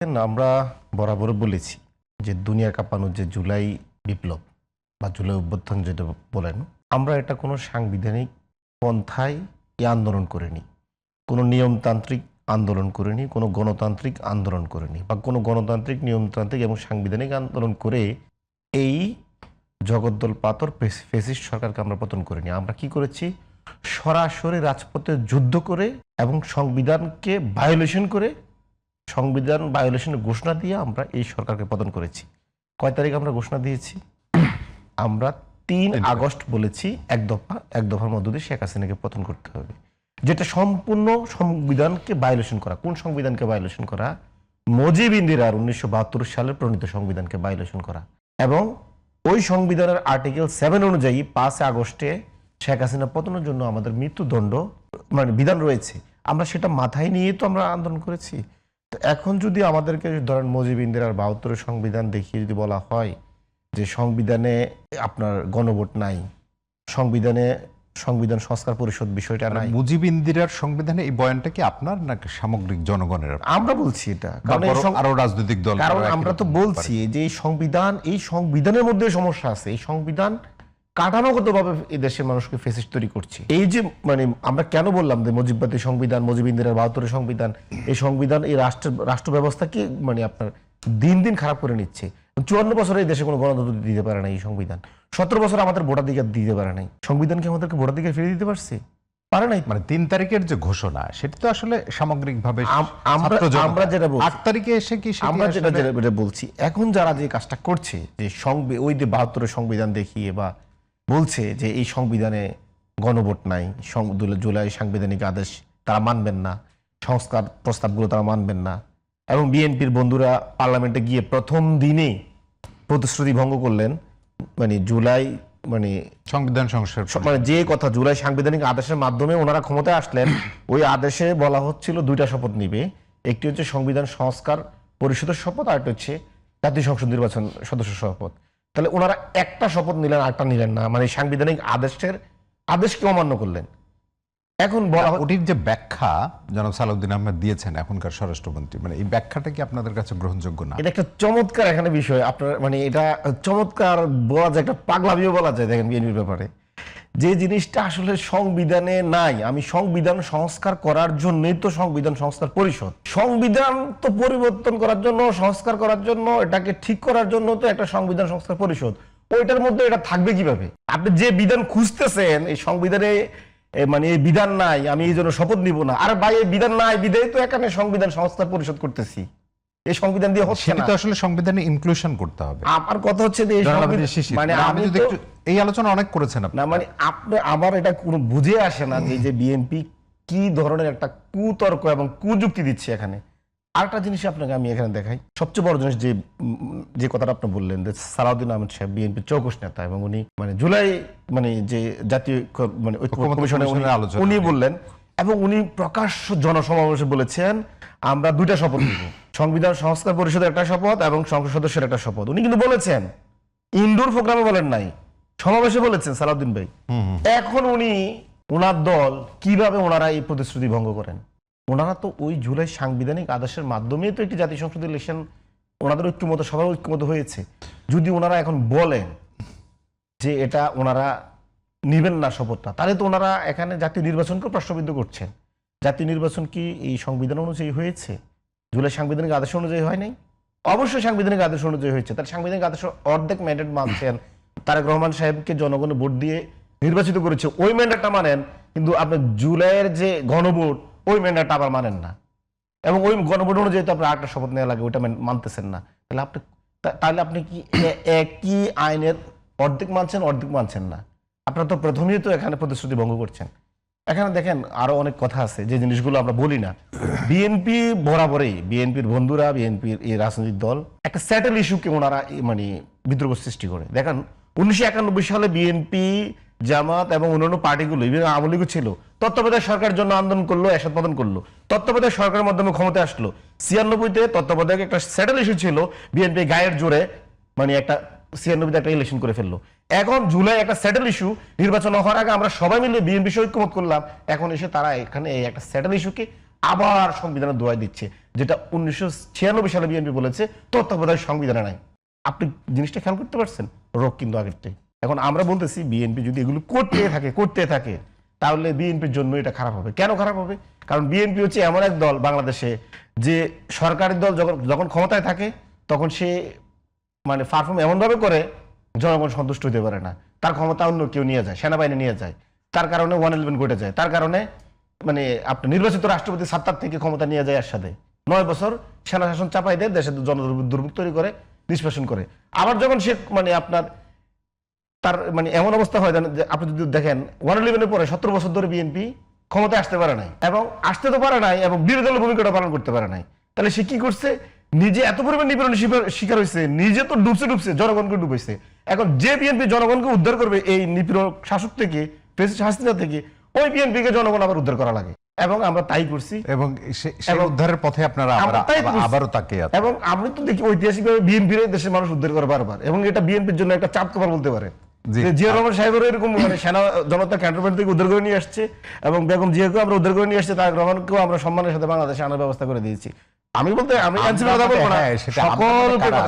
আমরা বরাবর বলেছি যে দুনিয়া কাঁপানো যে জুলাই বিপ্লব বা জুলাই অভ্যুত্থান যেটা বলেন, আমরা এটা কোনো সাংবিধানিক পন্থায় আন্দোলন করিনি, কোনো নিয়মতান্ত্রিক আন্দোলন করিনি, কোনো গণতান্ত্রিক আন্দোলন করিনি, বা কোনো গণতান্ত্রিক নিয়মতান্ত্রিক এবং সাংবিধানিক আন্দোলন করে এই জগদ্দল পাথর ফেসিস্ট সরকারকে আমরা পতন করিনি। আমরা কি করেছি? সরাসরি রাজপথে যুদ্ধ করে এবং সংবিধানকে ভায়োলেশন করে, সংবিধান ভায়োলেশনের ঘোষণা দিয়ে আমরা এই সরকারকে পতন করেছি। কয় তারিখ আমরা ঘোষণা দিয়েছি? আমরা 3 আগস্ট বলেছি এক দফার মধ্য দিয়ে শেখ হাসিনাকে পতন করতে হবে, যেটা সম্পূর্ণ সংবিধানকে ভায়োলেশন করা। কোন সংবিধানকে ভায়োলেশন করা? মুজিব ইন্দিরার 1972 সালের প্রণীত সংবিধানকে ভায়োলেশন করা। এবং ওই সংবিধানের আর্টিকেল 7 অনুযায়ী 5 আগস্টে শেখ হাসিনা পতনের জন্য আমাদের মৃত্যুদণ্ড বিধান রয়েছে। আমরা সেটা মাথায় নিয়ে তো আমরা আন্দোলন করেছি। তো এখন যদি আমাদেরকে ধরেন মুজিব ইন্দিরার 72 সংবিধান দেখিয়ে যদি বলা হয় যে সংবিধানে আপনার গণভোট নাই, সংবিধান সংস্কার পরিষদ বিষয়টা নাই। মুজিব ইন্দিরার সংবিধানে এই বয়ানটা কি আপনার নাকি সামগ্রিক জনগণের? আমরা বলছি এটা আরো রাজনৈতিক দল, কারণ আমরা তো বলছি যে এই সংবিধানের মধ্যে সমস্যা আছে। এই সংবিধান কাঠামোগতভাবে এই দেশের মানুষকে ফেসিস্ট তৈরি করছে। এই যে আমরা কেন বললাম যে মুজিববাদী সংবিধান, মুজিব ইন্দিরার 72 সংবিধান, এই সংবিধান এই রাষ্ট্র ব্যবস্থাকে আপনার দিন দিন খারাপ করে নিচ্ছে। 54 বছরে এই দেশে কোনো গণতন্ত্র দিতে পারে না এই সংবিধান। 17 বছর আমাদের ভোটাধিকার দিতে পারে নাই। সংবিধানকে আমাদেরকে ভোটাধিকার ফিরিয়ে দিতে পারছে? পারে নাই। 3 তারিখের যে ঘোষণা, সেটা তো আসলে সামগ্রিকভাবে আমরা যেটা বলছি, 8 তারিখে এসে কি আমরা যেটা বলছি, এখন যারা যে কাজটা করছে, যে ওই যে 72 সংবিধান দেখিয়ে বা বলছে যে এই সংবিধানে গণভোট নাই, জুলাই সাংবিধানিক আদেশ তারা মানবেন না, সংস্কার প্রস্তাবগুলো তারা মানবেন না, এবং বিএনপির বন্ধুরা পার্লামেন্টে গিয়ে প্রথম দিনে প্রতিশ্রুতি ভঙ্গ করলেন। জুলাই সংবিধান সংস্কার যে কথা জুলাই সাংবিধানিক আদেশের মাধ্যমে ওনারা ক্ষমতায় আসলেন, ওই আদেশে বলা হচ্ছিল 2টা শপথ নিবে। একটি হচ্ছে সংবিধান সংস্কার পরিষদের শপথ, আর একটা হচ্ছে জাতীয় সংসদ নির্বাচন সদস্য শপথ। তাহলে ওনারা একটা শপথ নিলেন, আরেকটা নিলেন না, সাংবিধানিক আদেশকে অমান্য করলেন। এখন বলা ওটির যে ব্যাখ্যা জনাব সালাউদ্দিন আহমেদ দিয়েছেন এখনকার স্বরাষ্ট্রমন্ত্রী, এই ব্যাখ্যাটা কি আপনাদের কাছে গ্রহণযোগ্য না? এটা একটা চমৎকার এখানে বিষয়। আপনার এটা চমৎকার বলা যায়, একটা পাগলামিও বলা যায়। দেখেন বিএনপির ব্যাপারে যে জিনিসটা আসলে সংবিধানে নাই। আমি সংবিধান সংস্কার করার জন্যই তো সংবিধান সংস্কার পরিষদ। সংবিধান তো পরিবর্তন করার জন্য, সংস্কার করার জন্য, এটাকে ঠিক করার জন্য তো একটা সংবিধান সংস্কার পরিষদ। ওইটার মধ্যে এটা থাকবে কিভাবে? আপনি যে বিধান খুঁজতেছেন এই সংবিধানে, এই বিধান নাই, আমি এই জন্য শপথ নিব না। আর ভাই, এই বিধান নাই, বিধায় তো এখানে সংবিধান সংস্কার পরিষদ করতেছি। এই সংবিধান দিয়ে হচ্ছে না। তো আসলে সংবিধানে ইনক্লুশন করতে হবে। আমার কথা হচ্ছে যে আমি তো এই আলোচনা অনেক করেছেন আপনি। আপনি আমার এটা কোনো বুঝে আসে না যে বিএনপি কি ধরনের একটা কুতর্ক এবং কুযুক্তি দিচ্ছে এখানে। আরেকটা জিনিস আপনাকে আমি এখানে দেখাই। সবচেয়ে বড় জিনিস যে কথাটা আপনি বললেন যে সালাউদ্দিন আহমেদ সাহেব বিএনপির চৌকস নেতা, এবং উনি জুলাই যে জাতীয় ঐক্য কমিশনের উনি বললেন, এবং উনি প্রকাশ্য জনসমাবেশে বলেছেন আমরা 2টা শপথ নিব, সংবিধান সংস্কার পরিষদের একটা শপথ এবং সংসদ সদস্যের একটা শপথ। উনি কিন্তু বলেছেন, ইনডোর প্রোগ্রামে বলেন নাই, সমাবেশে বলেছেন সালাউদ্দিন ভাই। এখন ওনার দল কিভাবে ওনারা এই প্রতিশ্রুতি ভঙ্গ করেন? ওনারা তো ওই জুলাই সাংবিধানিক আদেশের মাধ্যমে তো একটি জাতীয় সংসদ ইলেকশন ওনাদের ঐক্যমত, সবার ঐক্যমত হয়েছে। যদি ওনারা এখন বলেন যে এটা ওনারা নিবেন না শপথটা, তাহলে তো ওনারা এখানে জাতীয় নির্বাচনকে প্রশ্নবিদ্ধ করছেন। জাতীয় নির্বাচন কি এই সংবিধান অনুযায়ী হয়েছে? জুলাই সাংবিধানিক আদেশ অনুযায়ী হয় নাই? অবশ্যই সাংবিধানিক আদেশ অনুযায়ী হয়েছে। তার সাংবিধানিক আদেশ অর্ধেক ম্যান্ডেট মানছেন, তারেক রহমান সাহেবকে জনগণ ভোট দিয়ে নির্বাচিত করেছে, ওই ম্যান্ডেটটা মানেন, কিন্তু আপনার জুলাইয়ের যে গণভোট ওই ম্যান্ডেটটা আবার মানেন না, এবং ওই গণভোট অনুযায়ী তো আপনার আরেকটা শপথ নেওয়া লাগে, ওইটা মানতেছেন না। তাহলে আপনি কি একই আইনের অর্ধেক মানছেন না? আপনারা তো প্রথমেই তো এখানে প্রতিশ্রুতি ভঙ্গ করছেন। এখানে দেখেন আরো অনেক কথা আছে যে জিনিসগুলো আমরা বলি না। বিএনপি বরাবরই, বিএনপির বন্ধুরা, বিএনপির এই রাজনৈতিক দল একটা স্যাটেল ইস্যুকে ওনারা বিদ্রোহ সৃষ্টি করে। দেখেন 1991 সালে বিএনপি, জামাত এবং অন্যান্য পার্টিগুলো, আওয়ামী লীগও ছিল, তত্ত্বাবধায়ক সরকারের জন্য আন্দোলন করলো, এরশাদ পতন করলো, তত্ত্বাবধায়ক সরকারের মাধ্যমে ক্ষমতায় আসলো। 96-তে তত্ত্বাবধায়ক একটা স্যাটেল ইস্যু ছিল, বিএনপি গায়ের জোরে একটা 96-তে একটা ইলেকশন করে ফেললো। এখন জুলাই একটা স্যাটেল ইস্যু, নির্বাচন হওয়ার আগে আমরা সবাই মিলে বিএনপি ঐক্যমত করলাম, এখন এসে তারা এখানে একটা স্যাটেল ইস্যুকে আবার সংবিধানের দোহাই দিচ্ছে, যেটা 1996 সালে বিএনপি বলেছে তত্ত্বাবধায়ক সংবিধানে নাই। আপনি জিনিসটা খেয়াল করতে পারছেন? রোগ কিন্তু আগেরটাই। এখন আমরা বলতেছি বিএনপি যদি এগুলো করতে থাকে তাহলে বিএনপির জন্য এটা খারাপ হবে। কেন খারাপ হবে? কারণ বিএনপি হচ্ছে এমন এক দল বাংলাদেশে যে সরকারি দল যখন ক্ষমতায় থাকে তখন সে মানে পারফর্ম এমনভাবে করে জনগণ সন্তুষ্ট হতে পারে না, তার ক্ষমতা অন্য কেউ নিয়ে যায়, সেনাবাহিনী নিয়ে যায়, তার কারণে 111 ঘটে যায়, তার কারণে মানে আপনি নির্বাচিত রাষ্ট্রপতি ৭ থেকে ক্ষমতা নিয়ে যায় একসাথে 9 বছর সেনা শাসন চাপাই দেয়, দেশে দুর্ভোগ তৈরি করে, নিষ্পেষণ করে। আবার যখন সে মানে আপনার তার মানে এমন অবস্থা হয় যে আপনি যদি দেখেন 111 পরে 17 বছর ধরে বিএনপি ক্ষমতায় আসতে পারে নাই, এবং আসতে তো পারে নাই এবং বিরোধী দলের ভূমিকাটা পালন করতে পারে নাই। তাহলে সে কি করছে? নিজে এত পরিমাণ নিপীড়নের শিকার হয়েছে, নিজে তো ডুবছে, জনগণকে ডুবাইছে। এখন যে বিএনপি জনগণকে উদ্ধার করবে এই নিপীড়ন শাসক থেকে, প্রেসিডেন্ট হাসিনা থেকে, ওই বিএনপিকে জনগণ আবার উদ্ধার করা লাগে, এবং আমরা তাই করছি। এবং সেই উদ্ধারের পথে আপনারা আবারও তাকে আছে। এবং আমি তো দেখি ঐতিহাসিকভাবে বিএনপির দেশের মানুষ উদ্ধার করে বারবার, এবং এটা বিএনপির জন্য একটা চাপ কভার বলতে পারে। জিয়া রহমান সাহেবের এরকম মানে সেনা জনতা ক্যান্টনমেন্ট থেকে উদ্ধার করে নিয়ে আসছে, এবং বেগম জিয়াকেও আমরা উদ্ধার করে নিয়ে আসছে, তারেক রহমানকেও আমরা সম্মানের সাথে বাংলাদেশে আনার ব্যবস্থা করে দিয়েছি। আমি এনসিপির কথা বলবো না,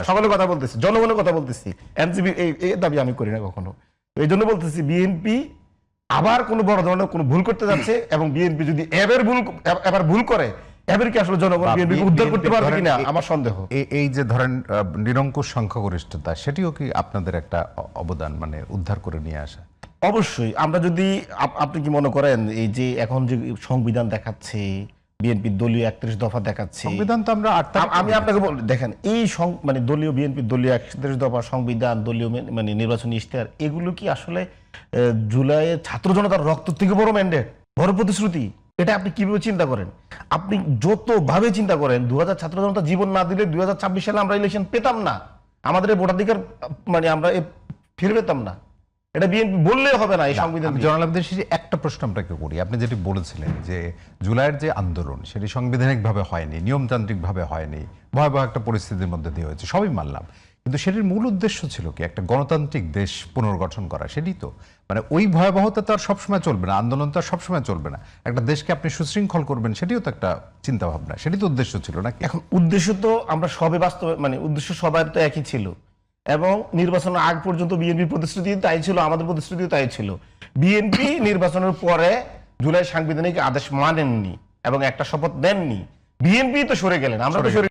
সকলের কথা বলতেছি, জনগণের কথা বলতেছি। এনসিপি এই দাবি আমি করি না কখনো। এই জন্য বলতেছি বিএনপি আবার কোনো বড় ধরনের কোনো ভুল করতে যাচ্ছে, এবং বিএনপি যদি এবার ভুল করে এবার কি আসলে জনগণ বিএনপি উদ্ধার করতে পারবে কিনা আমার সন্দেহ। এই যে ধরেন নিরঙ্কুশ সংখ্যাগরিষ্ঠতা, সেটিও কি আপনাদের একটা অবদান, মানে উদ্ধার করে নিয়ে আসা? অবশ্যই। আমরা যদি আপনি কি মনে করেন এই যে এখন যে সংবিধান দেখাচ্ছে বিএনপি দলীয় 31 দফা দেখাচ্ছে, সংবিধান তো আমরা আমি আপনাকে দেখেন এই মানে দলীয় বিএনপি দলীয় 31 দফা সংবিধান, দলীয় মানে নির্বাচনী ইশতেহার, এগুলো কি আসলে জুলাইয়ে ছাত্র জনতার রক্ত থেকে বড় ম্যান্ডেট, বড় প্রতিশ্রুতি? এটা আপনি কিভাবে চিন্তা করেন? আপনি যতভাবে চিন্তা করেন 2000 ছাত্র জনতা জীবন না দিলে 2026 সালে আমরা ইলেকশন পেতাম না, আমাদের ভোটাধিকার মানে আমরা ফিরে পেতাম না। এটা বিএনপি বললেও হবে না এই সংবিধান। জনাব আব্দির শেষে একটা প্রশ্ন আপনাকে করি। আপনি যেটি বলেছিলেন যে জুলাইয়ের যে আন্দোলন সেটি সাংবিধানিকভাবে হয়নি, নিয়মতান্ত্রিকভাবে হয়নি, ভয়াবহ একটা পরিস্থিতির মধ্যে দিয়ে হয়েছে, সবই মানলাম, কিন্তু সেটির মূল উদ্দেশ্য ছিল কি? একটা গণতান্ত্রিক দেশ পুনর্গঠন করা। সেটি তো মানে ওই ভয়াবহতা তো আর সবসময় চলবে না, আন্দোলন তো আর সবসময় চলবে না। একটা দেশকে আপনি সুশৃঙ্খল করবেন, সেটিও তো একটা চিন্তা ভাবনা, সেটি তো উদ্দেশ্য ছিল না? এখন উদ্দেশ্য তো আমরা সবে বাস্তবে মানে উদ্দেশ্য সবার তো একই ছিল, এবং নির্বাচনের আগ পর্যন্ত বিএনপির প্রতিশ্রুতি তাই ছিল, আমাদের প্রতিশ্রুতিও তাই ছিল। বিএনপি নির্বাচনের পরে জুলাই সাংবিধানিক আদেশ মানেননি এবং একটা শপথ দেননি, বিএনপি তো সরে গেলেন, আমরা তো সরে